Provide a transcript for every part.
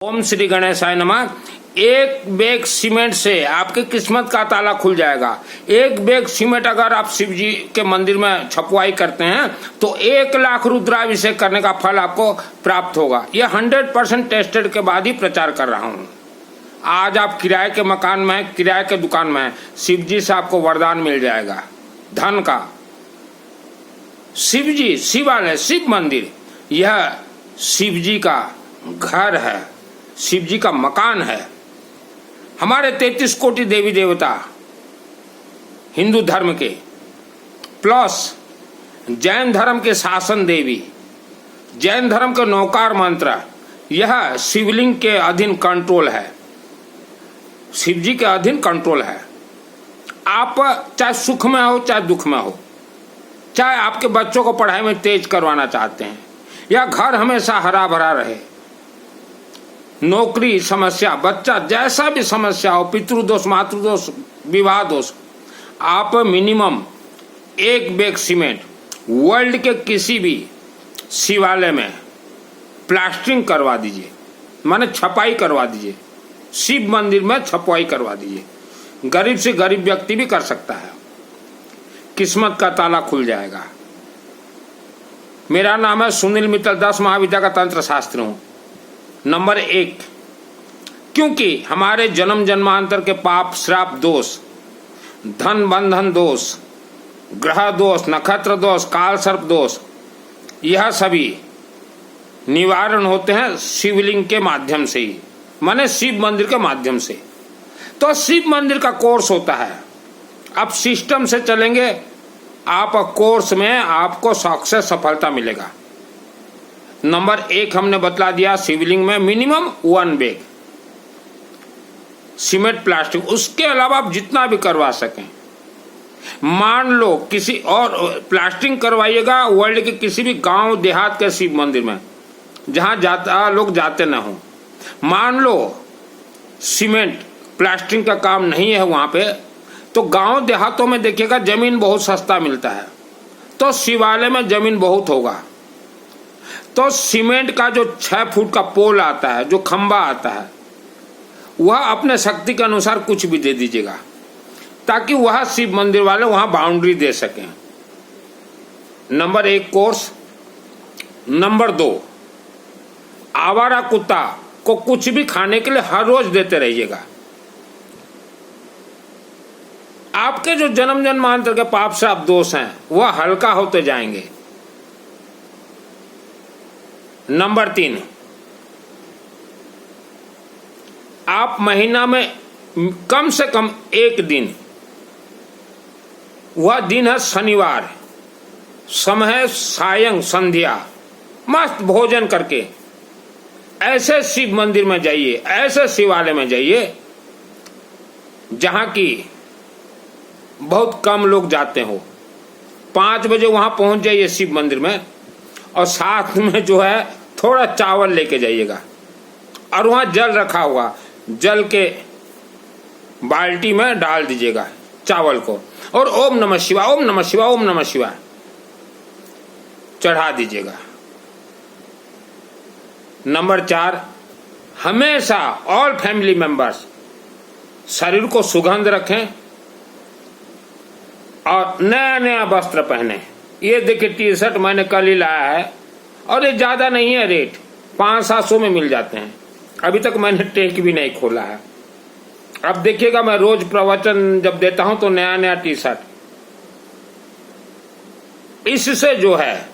ओम श्री गणेशाय नमः। एक बैग सीमेंट से आपकी किस्मत का ताला खुल जाएगा। एक बैग सीमेंट अगर आप शिव जी के मंदिर में छपवाई करते हैं तो 1,00,000 रुद्राभिषेक करने का फल आपको प्राप्त होगा। यह 100% टेस्टेड के बाद ही प्रचार कर रहा हूँ। आज आप किराए के मकान में, किराए के दुकान में, शिव जी से आपको वरदान मिल जाएगा धन का। शिव जी, शिवालय, शिव मंदिर, यह शिव जी का घर है, शिव जी का मकान है। हमारे 33 कोटि देवी देवता हिंदू धर्म के प्लस जैन धर्म के शासन देवी, जैन धर्म के नौकार मंत्र, यह शिवलिंग के अधीन कंट्रोल है, शिव जी के अधीन कंट्रोल है। आप चाहे सुख में हो चाहे दुख में हो, चाहे आपके बच्चों को पढ़ाई में तेज करवाना चाहते हैं या घर हमेशा हरा भरा रहे, नौकरी समस्या, बच्चा जैसा भी समस्या हो, पितृदोष, मातृदोष, विवाह दोष, आप मिनिमम एक बैग सीमेंट वर्ल्ड के किसी भी शिवालय में प्लास्टरिंग करवा दीजिए, माने छपाई करवा दीजिए, शिव मंदिर में छपाई करवा दीजिए। गरीब से गरीब व्यक्ति भी कर सकता है, किस्मत का ताला खुल जाएगा। मेरा नाम है सुनील मित्तल, 10 महाविद्या का तंत्र शास्त्री हूं। नंबर 1, क्योंकि हमारे जन्म जन्मांतर के पाप, श्राप, दोष, धन बंधन दोष, ग्रह दोष, नक्षत्र दोष, काल सर्प दोष, यह सभी निवारण होते हैं शिवलिंग के माध्यम से ही, माने शिव मंदिर के माध्यम से। तो शिव मंदिर का कोर्स होता है। अब सिस्टम से चलेंगे, आप कोर्स में आपको सक्सेस, सफलता मिलेगा। नंबर 1 हमने बतला दिया, शिवलिंग में मिनिमम 1 बैग सीमेंट प्लास्टिक, उसके अलावा आप जितना भी करवा सकें। मान लो किसी और प्लास्टिंग करवाइएगा वर्ल्ड के किसी भी गांव देहात के शिव मंदिर में जहां लोग जाते ना हो। मान लो सीमेंट प्लास्टिंग का काम नहीं है वहां पे, तो गांव देहातों में देखिएगा जमीन बहुत सस्ता मिलता है, तो शिवालय में जमीन बहुत होगा। तो सीमेंट का जो 6 फुट का पोल आता है, जो खंबा आता है, वह अपने शक्ति के अनुसार कुछ भी दे दीजिएगा ताकि वह शिव मंदिर वाले वहां बाउंड्री दे सकें। Number 1 course. नंबर 2, आवारा कुत्ता को कुछ भी खाने के लिए हर रोज देते रहिएगा। आपके जो जन्म जन्मांतर के पाप श्राप दोष हैं वह हल्का होते जाएंगे। नंबर 3, आप महीना में कम से कम एक दिन, वह दिन है शनिवार, समय सायं संध्या, मस्त भोजन करके ऐसे शिव मंदिर में जाइए, ऐसे शिवालय में जाइए जहां की बहुत कम लोग जाते हो। 5 बजे वहां पहुंच जाइए शिव मंदिर में, और साथ में जो है थोड़ा चावल लेके जाइएगा, और वहां जल रखा हुआ, जल के बाल्टी में डाल दीजिएगा चावल को, और ओम नमः शिवाय, ओम नमः शिवाय, ओम नमः शिवाय चढ़ा दीजिएगा। नंबर 4, हमेशा ऑल फैमिली मेंबर्स शरीर को सुगंध रखें और नया नया वस्त्र पहने। ये देखिए टी-शर्ट मैंने कल ही लाया है, और ये ज्यादा नहीं है, रेट 500-700 में मिल जाते हैं। अभी तक मैंने टैग भी नहीं खोला है। अब देखिएगा, मैं रोज प्रवचन जब देता हूं तो नया नया टी-शर्ट, इससे जो है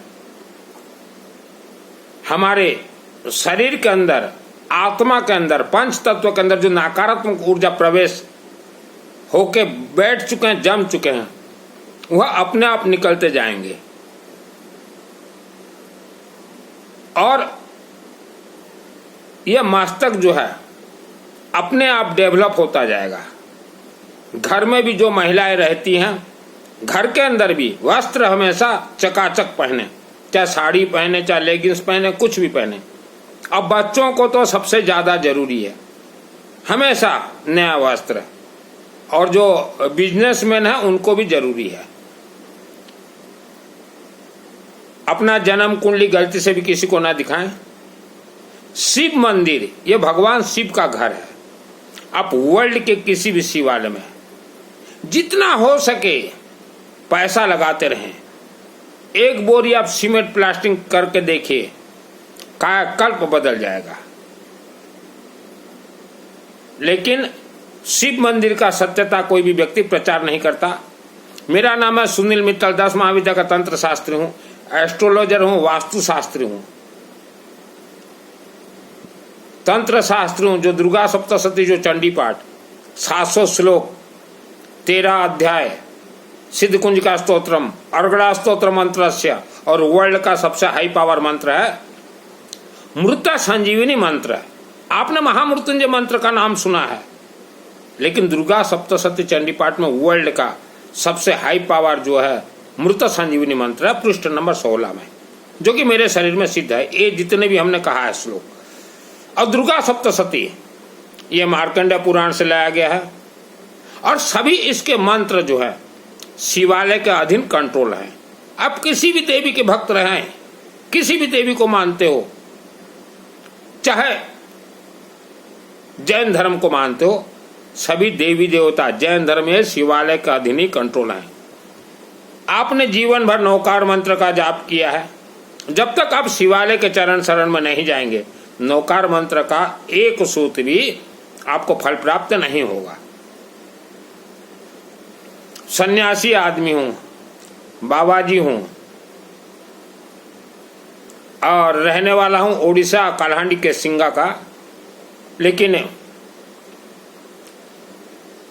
हमारे शरीर के अंदर, आत्मा के अंदर, पंच तत्व के अंदर जो नकारात्मक ऊर्जा प्रवेश होके बैठ चुके हैं, जम चुके हैं, वह अपने आप निकलते जाएंगे और यह मस्तक जो है अपने आप डेवलप होता जाएगा। घर में भी जो महिलाएं रहती हैं, घर के अंदर भी वस्त्र हमेशा चकाचक पहने, चाहे साड़ी पहने, चाहे लेगिंग्स पहने, कुछ भी पहने। अब बच्चों को तो सबसे ज्यादा जरूरी है हमेशा नया वस्त्र, और जो बिजनेसमैन है उनको भी जरूरी है। अपना जन्म कुंडली गलती से भी किसी को ना दिखाएं, शिव मंदिर ये भगवान शिव का घर है। आप वर्ल्ड के किसी भी शिवालय में जितना हो सके पैसा लगाते रहें। एक बोरी आप सीमेंट प्लास्टिक करके देखिए, कायाकल्प बदल जाएगा। लेकिन शिव मंदिर का सत्यता कोई भी व्यक्ति प्रचार नहीं करता। मेरा नाम है सुनील मित्तल, 10 महाविद्या का तंत्र शास्त्री हूं, एस्ट्रोलॉजर हूं, वास्तु शास्त्री हूं, तंत्र शास्त्री हूं। जो दुर्गा सप्तशती, जो चंडी पाठ, 700 श्लोक, 13 अध्याय, सिद्ध कुंज का स्तोत्रम, अर्गड़ा स्तोत्र मंत्र और वर्ल्ड का सबसे हाई पावर मंत्र है मृत संजीवनी मंत्र। आपने महामृत्युंजय मंत्र का नाम सुना है, लेकिन दुर्गा सप्तशती चंडी पाठ में वर्ल्ड का सबसे हाई पावर जो है मृत संजीवनी मंत्र है, पृष्ठ नंबर 16 में, जो कि मेरे शरीर में सिद्ध है। ये जितने भी हमने कहा है श्लोक। और दुर्गा सप्तशती ये मार्कंडेय पुराण से लाया गया है, और सभी इसके मंत्र जो है शिवालय के अधीन कंट्रोल है। आप किसी भी देवी के भक्त रहें, किसी भी देवी को मानते हो, चाहे जैन धर्म को मानते हो, सभी देवी देवता जैन धर्म में शिवालय का अधीन ही कंट्रोल है। आपने जीवन भर नौकार मंत्र का जाप किया है, जब तक आप शिवालय के चरण शरण में नहीं जाएंगे, नौकार मंत्र का एक सूत्र भी आपको फल प्राप्त नहीं होगा। सन्यासी आदमी हूं, बाबा जी हूं, और रहने वाला हूं ओडिशा कालाहांडी केसिंगा का। लेकिन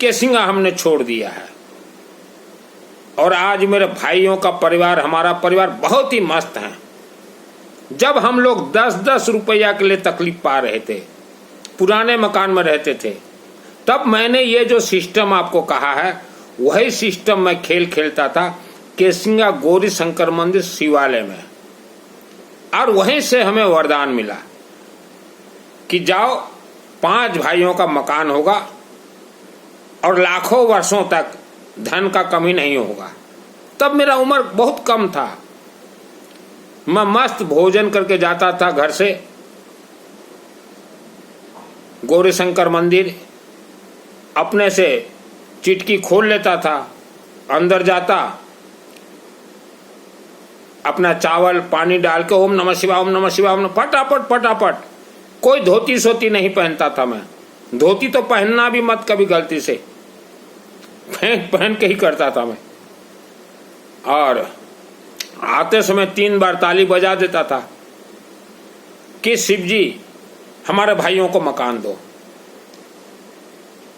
केसिंगा हमने छोड़ दिया है, और आज मेरे भाइयों का परिवार, हमारा परिवार बहुत ही मस्त है। जब हम लोग 10-10 रुपया के लिए तकलीफ पा रहे थे, पुराने मकान में रहते थे, तब मैंने ये जो सिस्टम आपको कहा है, वही सिस्टम मैं खेलता था केसिंगा गौरी शंकर मंदिर शिवालय में। और वहीं से हमें वरदान मिला कि जाओ, 5 भाइयों का मकान होगा और लाखों वर्षों तक धन का कमी नहीं होगा। तब मेरा उम्र बहुत कम था, मैं मस्त भोजन करके जाता था घर से गौरी शंकर मंदिर, अपने से चिटकी खोल लेता था, अंदर जाता, अपना चावल पानी डाल के ओम नमः शिवाय, ओम नमः शिवाय, ओम फटाफट। कोई धोती सोती नहीं पहनता था मैं। धोती तो पहनना भी मत कभी गलती से, पहन के ही करता था मैं। और आते समय 3 बार ताली बजा देता था कि शिव जी हमारे भाइयों को मकान दो।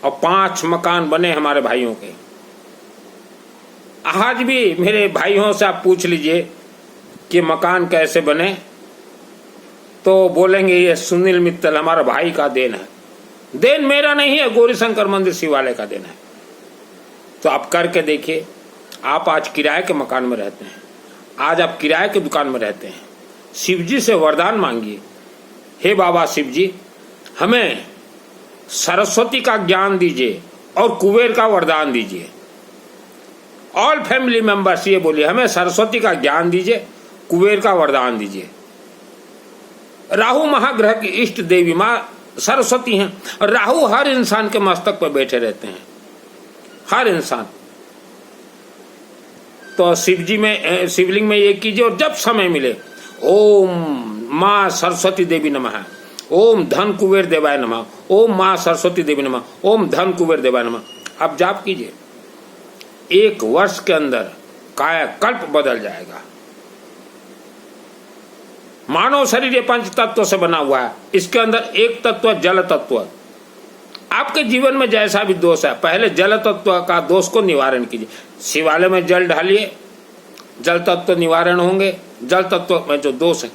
और 5 मकान बने हमारे भाइयों के। आज भी मेरे भाइयों से आप पूछ लीजिए कि मकान कैसे बने, तो बोलेंगे ये सुनील मित्तल हमारा भाई का देन है। देन मेरा नहीं है, गौरी शंकर मंदिर शिवालय का देन है। तो आप करके देखिए। आप आज किराए के मकान में रहते हैं, आज आप किराए की दुकान में रहते हैं, शिव जी से वरदान मांगिए, हे बाबा शिव जी हमें सरस्वती का ज्ञान दीजिए और कुबेर का वरदान दीजिए। ऑल फैमिली मेंबर्स ये बोलिए, हमें सरस्वती का ज्ञान दीजिए, कुबेर का वरदान दीजिए। राहु महाग्रह की इष्ट देवी मां सरस्वती हैं। राहु हर इंसान के मस्तक पर बैठे रहते हैं, हर इंसान। तो शिवजी में, शिवलिंग में ये कीजिए, और जब समय मिले ओम मां सरस्वती देवी नमः, ओम धन कुबेर देवाय नमः, ओम मां सरस्वती देवी नमः, ओम धन कुबेर देवाय नमः, आप जाप कीजिए। 1 वर्ष के अंदर कायाकल्प बदल जाएगा। मानव शरीर ये 5 तत्व से बना हुआ है, इसके अंदर एक तत्व जल तत्व। आपके जीवन में जैसा भी दोष है, पहले जल तत्व का दोष को निवारण कीजिए। शिवालय में जल ढालिए, जल तत्व निवारण होंगे। जल तत्व में जो दोष है,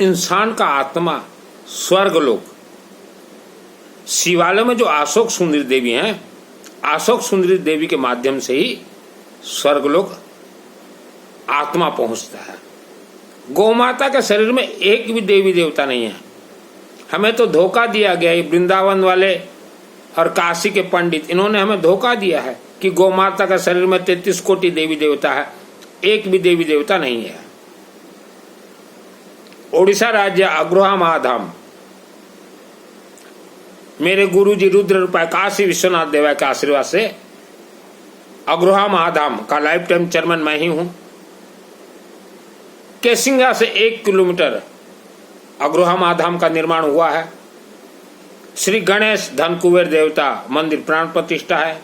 इंसान का आत्मा स्वर्गलोक, शिवालय में जो अशोक सुंदरी देवी हैं, अशोक सुंदरी देवी के माध्यम से ही स्वर्गलोक आत्मा पहुंचता है। गौमाता के शरीर में एक भी देवी देवता नहीं है। हमें तो धोखा दिया गया, ये वृंदावन वाले और काशी के पंडित, इन्होंने हमें धोखा दिया है कि गौमाता का शरीर में 33 कोटि देवी देवता है, एक भी देवी देवता नहीं है। ओडिशा राज्य अग्रोहा महाधाम, मेरे गुरुजी रुद्र रूपा काशी विश्वनाथ देवा के आशीर्वाद से अग्रोहा महाधाम का लाइफ टाइम चेयरमैन मैं ही हूं। केसिंगा से 1 किलोमीटर अग्रोहा महाधाम का निर्माण हुआ है। श्री गणेश धन कुबेर देवता मंदिर प्राण प्रतिष्ठा है।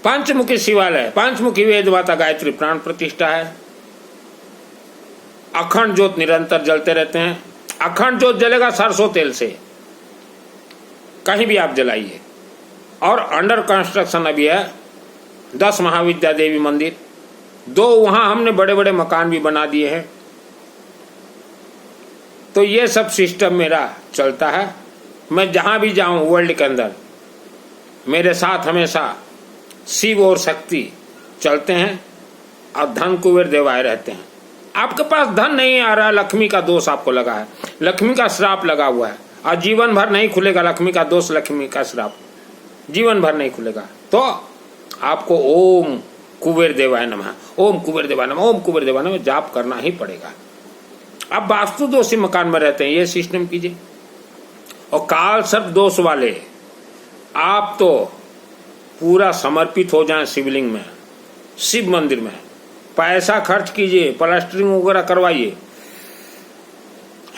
पंचमुखी शिवालय, पंचमुखी वेद माता गायत्री प्राण प्रतिष्ठा है। अखंड ज्योत निरंतर जलते रहते हैं। अखंड ज्योत जलेगा सरसों तेल से, कहीं भी आप जलाइए। और अंडर कंस्ट्रक्शन अभी है 10 महाविद्या देवी मंदिर, 2 वहां हमने बड़े बड़े मकान भी बना दिए हैं। तो ये सब सिस्टम मेरा चलता है। मैं जहां भी जाऊं वर्ल्ड के अंदर मेरे साथ हमेशा शिव और शक्ति चलते हैं और धन कुबेर देवाए रहते हैं। आपके पास धन नहीं आ रहा है, लक्ष्मी का दोष आपको लगा है, लक्ष्मी का श्राप लगा हुआ है और जीवन भर नहीं खुलेगा। लक्ष्मी का दोष, लक्ष्मी का श्राप जीवन भर नहीं खुलेगा। तो आपको ओम कुबेर देवाय नमः, ओम कुबेर देवाय नमः, ओम कुबेर देवाय नमः जाप करना ही पड़ेगा। आप वास्तु दोषी मकान में रहते हैं, ये सिस्टम कीजिए। और काल सर्प दोष वाले आप तो पूरा समर्पित हो जाएं शिवलिंग में, शिव मंदिर में, पैसा खर्च कीजिए, प्लास्टरिंग वगैरह करवाइए,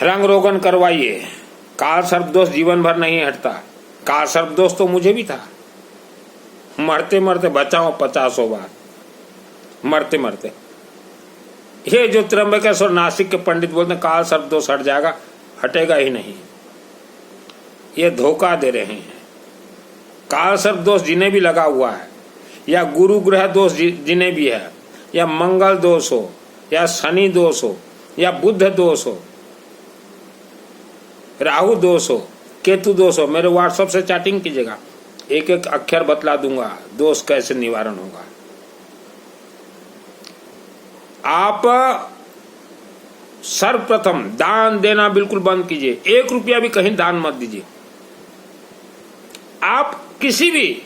रंग रोगन करवाइए। काल सर्प दोष जीवन भर नहीं हटता। काल सर्प दोष तो मुझे भी था, मरते मरते बचाओ 50 बार, मरते मरते। ये जो त्र्यंबकेश्वर नासिक के पंडित बोलते हैं काल सर्प दोष हट जाएगा, हटेगा ही नहीं। ये धोखा दे रहे हैं। काल सर्प दोष जिन्हें भी लगा हुआ है, या गुरु ग्रह दोष जिन्हें भी है, या मंगल दोष हो, या शनि दोष हो, या बुध दोष हो, राहु दोष हो, केतु दोष हो, मेरे व्हाट्सएप से चैटिंग कीजिएगा, एक एक अक्षर बतला दूंगा दोष कैसे निवारण होगा। आप सर्वप्रथम दान देना बिल्कुल बंद कीजिए। 1 रुपया भी कहीं दान मत दीजिए। आप किसी भी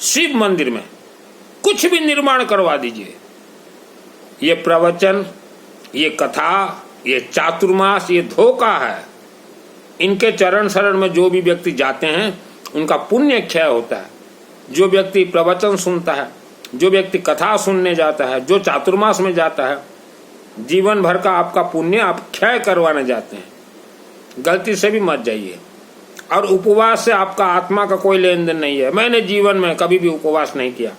शिव मंदिर में कुछ भी निर्माण करवा दीजिए। ये प्रवचन, ये कथा, ये चातुर्मास, ये धोखा है। इनके चरण शरण में जो भी व्यक्ति जाते हैं उनका पुण्य क्षय होता है। जो व्यक्ति प्रवचन सुनता है, जो व्यक्ति कथा सुनने जाता है, जो चातुर्मास में जाता है, जीवन भर का आपका पुण्य आप क्षय करवाने जाते हैं। गलती से भी मत जाइए। और उपवास से आपका आत्मा का कोई लेन देन नहीं है। मैंने जीवन में कभी भी उपवास नहीं किया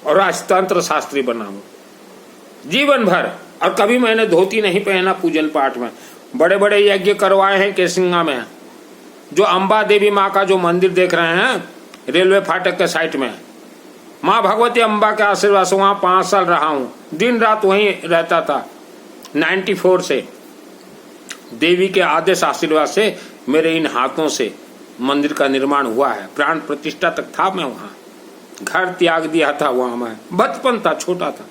और आज तंत्र शास्त्री बना हूं जीवन भर। और कभी मैंने धोती नहीं पहना पूजन पाठ में। बड़े बड़े यज्ञ करवाए हैं केसिंगा में। जो अंबा देवी माँ का जो मंदिर देख रहे हैं रेलवे फाटक के साइड में, माँ भगवती अम्बा के आशीर्वाद से वहां 5 साल रहा हूं, दिन रात वहीं रहता था। 94 से देवी के आदेश आशीर्वाद से मेरे इन हाथों से मंदिर का निर्माण हुआ है। प्राण प्रतिष्ठा तक था मैं वहां, घर त्याग दिया था वहां। मैं बचपन था, छोटा था।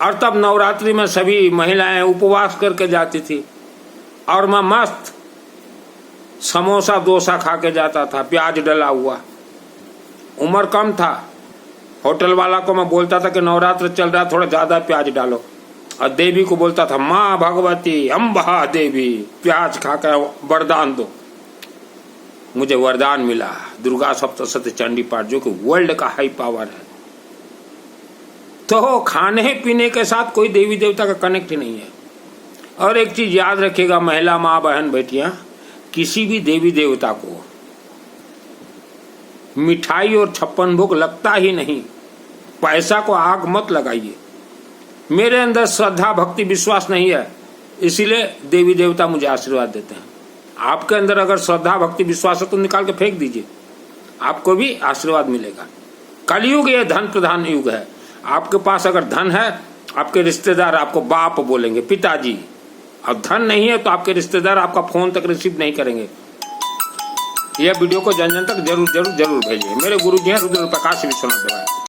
और तब नवरात्रि में सभी महिलाएं उपवास करके जाती थी और मैं मस्त समोसा डोसा खा के जाता था, प्याज डला हुआ। उम्र कम था। होटल वाला को मैं बोलता था कि नवरात्र चल रहा, थोड़ा ज्यादा प्याज डालो। और देवी को बोलता था माँ भगवती अम्बा देवी प्याज खाकर वरदान दो। मुझे वरदान मिला दुर्गा सप्तशती चंडी पाठ, जो कि वर्ल्ड का हाई पावर है। तो खाने पीने के साथ कोई देवी देवता का कनेक्ट ही नहीं है। और एक चीज याद रखिएगा महिला माँ बहन बेटियां, किसी भी देवी देवता को मिठाई और 56 भोग लगता ही नहीं। पैसा को आग मत लगाइए। मेरे अंदर श्रद्धा भक्ति विश्वास नहीं है, इसीलिए देवी देवता मुझे आशीर्वाद देते हैं। आपके अंदर अगर श्रद्धा भक्ति विश्वास है तो निकाल के फेंक दीजिए, आपको भी आशीर्वाद मिलेगा। कलयुग ये धन प्रधान युग है। आपके पास अगर धन है, आपके रिश्तेदार आपको बाप बोलेंगे, पिताजी। और धन नहीं है तो आपके रिश्तेदार आपका फोन तक रिसीव नहीं करेंगे। यह वीडियो को जन जन तक जरूर जरूर जरूर भेजिए। मेरे गुरु जी हैं रुद्र प्रकाश विश्वनाथ देवाय।